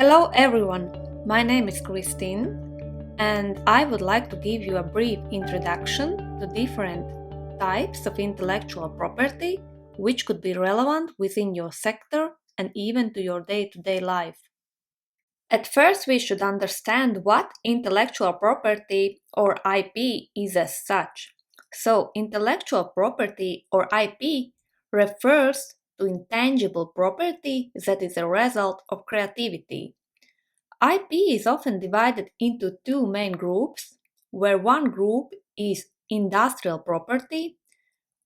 Hello everyone, my name is Kristine and I would like to give you a brief introduction to different types of intellectual property which could be relevant within your sector and even to your day-to-day life. At first, we should understand what intellectual property or IP is as such. So, intellectual property or IP refers to intangible property that is a result of creativity. IP is often divided into two main groups, where one group is industrial property,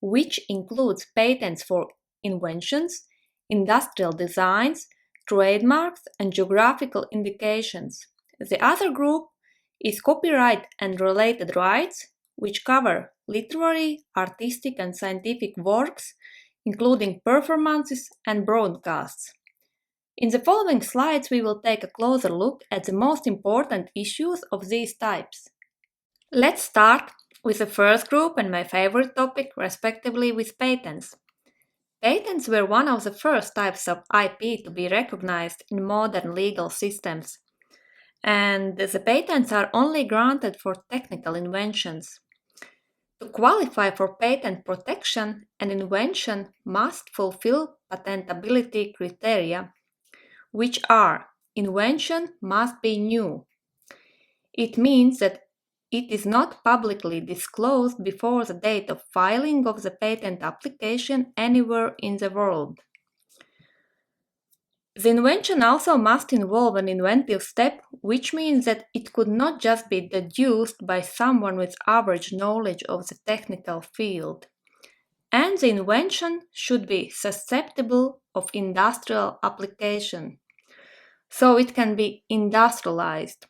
which includes patents for inventions, industrial designs, trademarks, and geographical indications. The other group is copyright and related rights, which cover literary, artistic, and scientific works, including performances and broadcasts. In the following slides, we will take a closer look at the most important issues of these types. Let's start with the first group and my favorite topic, respectively, with patents. Patents were one of the first types of IP to be recognized in modern legal systems, and the patents are only granted for technical inventions. To qualify for patent protection, an invention must fulfill patentability criteria, which are: invention must be new. It means that it is not publicly disclosed before the date of filing of the patent application anywhere in the world. The invention also must involve an inventive step, which means that it could not just be deduced by someone with average knowledge of the technical field. And the invention should be susceptible of industrial application, so it can be industrialized.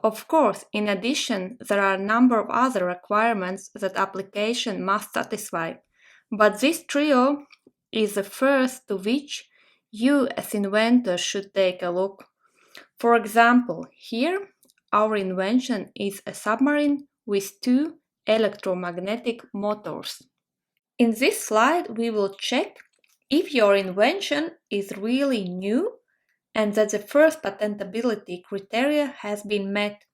Of course, in addition, there are a number of other requirements that application must satisfy, but this trio is the first to which you as inventors should take a look. For example, here our invention is a submarine with two electromagnetic motors. In this slide, we will check if your invention is really new and that the first patentability criteria has been met.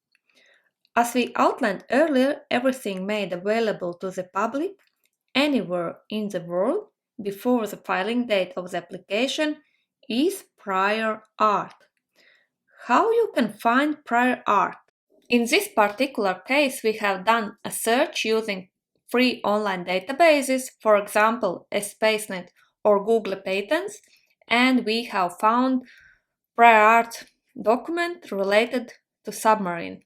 As we outlined earlier, everything made available to the public anywhere in the world before the filing date of the application is prior art. How you can find prior art? In this particular case, we have done a search using free online databases, for example, SpaceNet or Google Patents, and we have found prior art document related to submarine.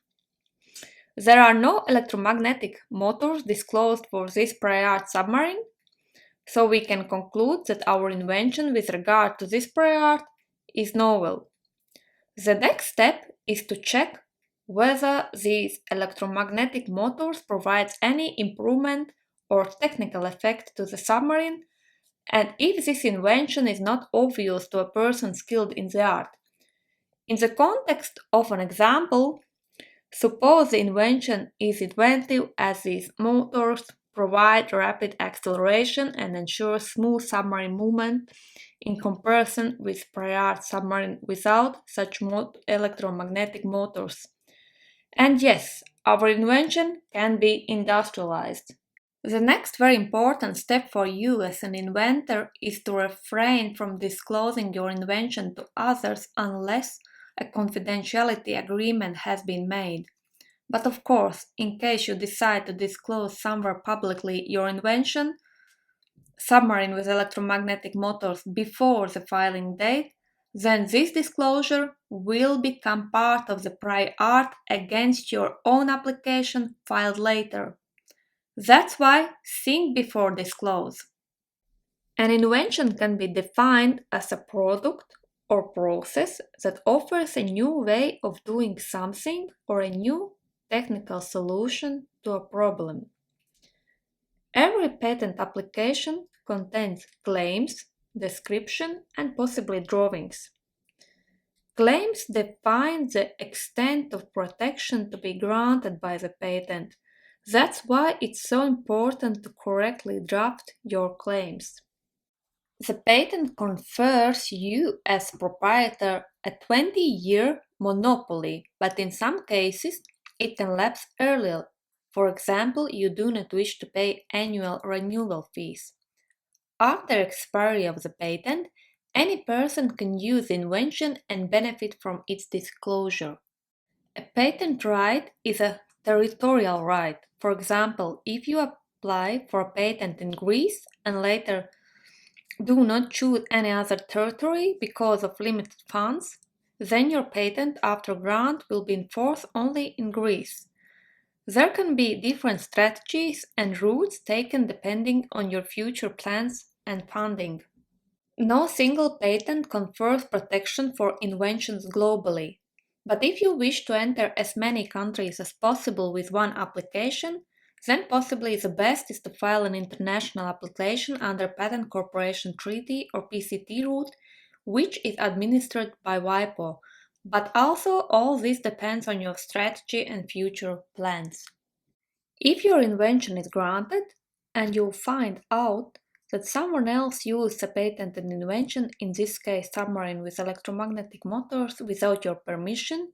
There are no electromagnetic motors disclosed for this prior art submarine, so we can conclude that our invention with regard to this prior art is novel. The next step is to check whether these electromagnetic motors provide any improvement or technical effect to the submarine, and if this invention is not obvious to a person skilled in the art. In the context of an example, suppose the invention is inventive as these motors provide rapid acceleration and ensure smooth submarine movement in comparison with prior art submarine without such electromagnetic motors. And yes, our invention can be industrialized. The next very important step for you as an inventor is to refrain from disclosing your invention to others unless a confidentiality agreement has been made. But of course, in case you decide to disclose somewhere publicly your invention, submarine with electromagnetic motors, before the filing date, then this disclosure will become part of the prior art against your own application filed later. That's why think before disclose. An invention can be defined as a product or process that offers a new way of doing something or a new technical solution to a problem. Every patent application contains claims, description, and possibly drawings. Claims define the extent of protection to be granted by the patent. That's why it's so important to correctly draft your claims. The patent confers you as proprietor a 20-year monopoly, but in some cases it can lapse earlier. For example, you do not wish to pay annual renewal fees. After expiry of the patent, any person can use the invention and benefit from its disclosure. A patent right is a territorial right. For example, if you apply for a patent in Greece and later do not choose any other territory because of limited funds, then your patent after grant will be enforced only in Greece. There can be different strategies and routes taken depending on your future plans and funding. No single patent confers protection for inventions globally, but if you wish to enter as many countries as possible with one application, then possibly the best is to file an international application under Patent Cooperation Treaty or PCT route, which is administered by WIPO. But also all this depends on your strategy and future plans. If your invention is granted and you find out that someone else used a patented invention, in this case submarine with electromagnetic motors, without your permission,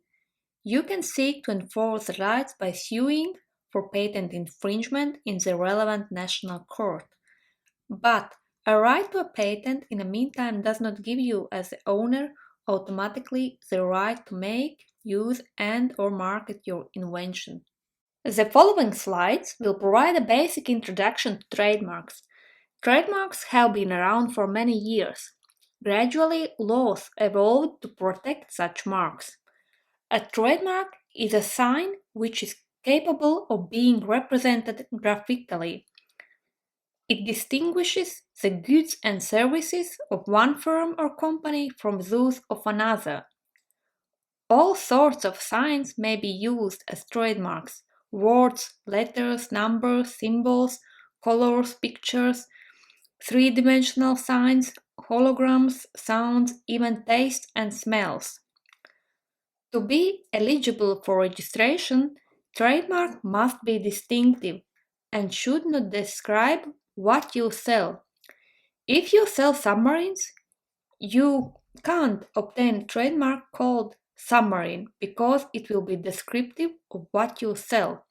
you can seek to enforce the rights by suing for patent infringement in the relevant national court. But a right to a patent in the meantime does not give you as the owner automatically the right to make, use and/or market your invention. The following slides will provide a basic introduction to trademarks. Trademarks have been around for many years. Gradually, laws evolved to protect such marks. A trademark is a sign which is capable of being represented graphically. It distinguishes the goods and services of one firm or company from those of another. All sorts of signs may be used as trademarks: words, letters, numbers, symbols, colors, pictures, three-dimensional signs, holograms, sounds, even tastes and smells. To be eligible for registration, trademark must be distinctive and should not describe what you sell. If you sell submarines, you can't obtain a trademark called submarine because it will be descriptive of what you sell.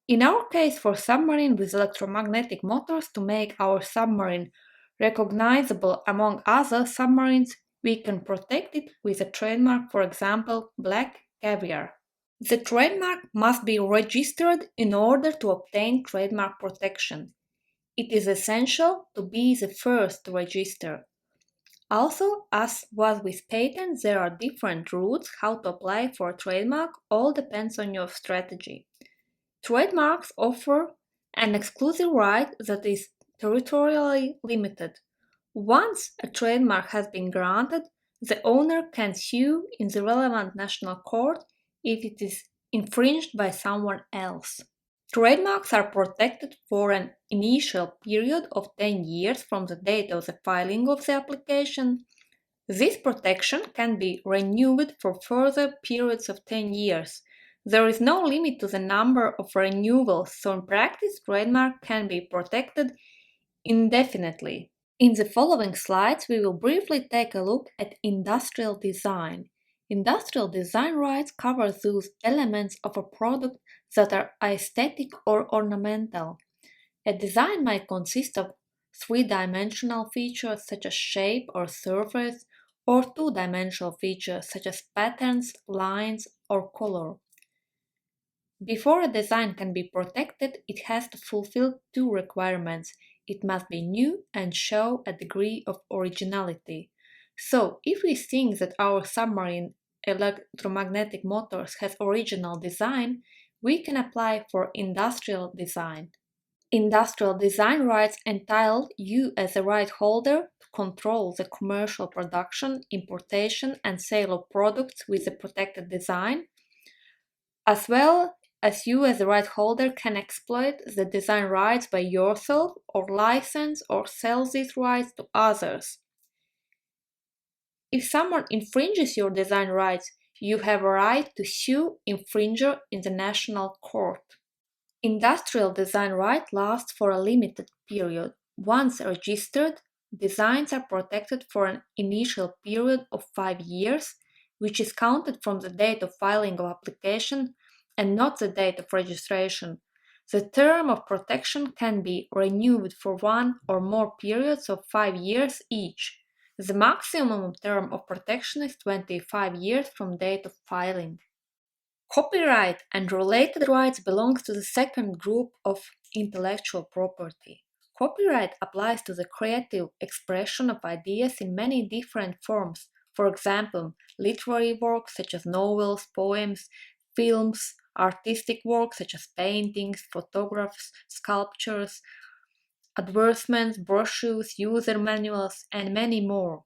In our case, for submarine with electromagnetic motors, to make our submarine recognizable among other submarines, we can protect it with a trademark, for example, black caviar. The trademark must be registered in order to obtain trademark protection. It is essential to be the first to register. Also, as was with patents, there are different routes how to apply for a trademark, all depends on your strategy. Trademarks offer an exclusive right that is territorially limited. Once a trademark has been granted, the owner can sue in the relevant national court if it is infringed by someone else. Trademarks are protected for an initial period of 10 years from the date of the filing of the application. This protection can be renewed for further periods of 10 years. There is no limit to the number of renewals, so in practice, trademark can be protected indefinitely. In the following slides, we will briefly take a look at industrial design. Industrial design rights cover those elements of a product that are aesthetic or ornamental. A design might consist of three-dimensional features such as shape or surface, or two-dimensional features such as patterns, lines, or color. Before a design can be protected, it has to fulfill two requirements. It must be new and show a degree of originality. So, if we think that our submarine electromagnetic motors has original design, we can apply for industrial design. Industrial design rights entitle you as a right holder to control the commercial production, importation, and sale of products with a protected design, as well as you as a right holder can exploit the design rights by yourself or license or sell these rights to others. If someone infringes your design rights, you have a right to sue infringer in the national court. Industrial design right lasts for a limited period. Once registered, designs are protected for an initial period of 5 years, which is counted from the date of filing of application and not the date of registration. The term of protection can be renewed for one or more periods of 5 years each. The maximum term of protection is 25 years from date of filing. Copyright and related rights belong to the second group of intellectual property. Copyright applies to the creative expression of ideas in many different forms. For example, literary works such as novels, poems, films, artistic works such as paintings, photographs, sculptures, advertisements, brochures, user manuals, and many more.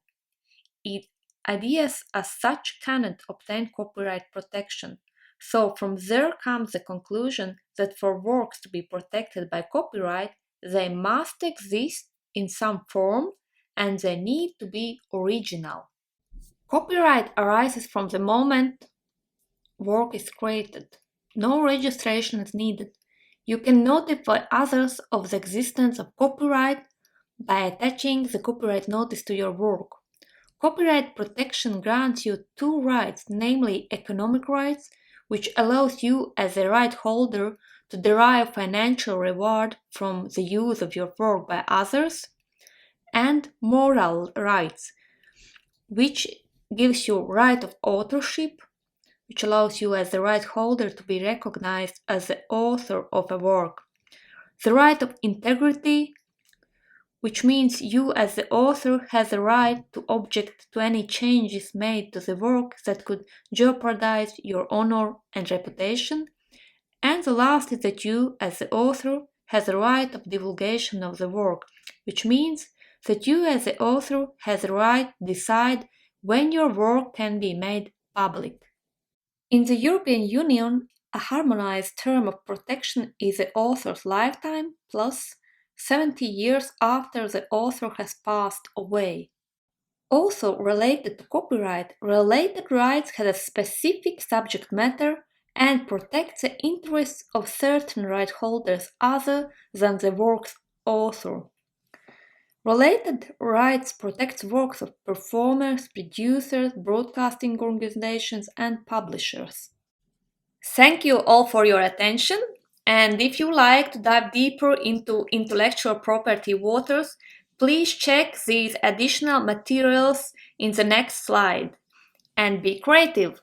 Ideas as such cannot obtain copyright protection. So from there comes the conclusion that for works to be protected by copyright, they must exist in some form and they need to be original. Copyright arises from the moment work is created. No registration is needed. You can notify others of the existence of copyright by attaching the copyright notice to your work. Copyright protection grants you two rights, namely economic rights, which allows you as a right holder to derive financial reward from the use of your work by others, and moral rights, which gives you right of authorship, which allows you as the right holder to be recognized as the author of a work. The right of integrity, which means you as the author has a right to object to any changes made to the work that could jeopardize your honor and reputation. And the last is that you as the author has a right of divulgation of the work, which means that you as the author has a right to decide when your work can be made public. In the European Union, a harmonized term of protection is the author's lifetime plus 70 years after the author has passed away. Also related to copyright, related rights have a specific subject matter and protect the interests of certain right holders other than the work's author. Related rights protect works of performers, producers, broadcasting organizations, and publishers. Thank you all for your attention, and if you like to dive deeper into intellectual property waters, please check these additional materials in the next slide. And be creative!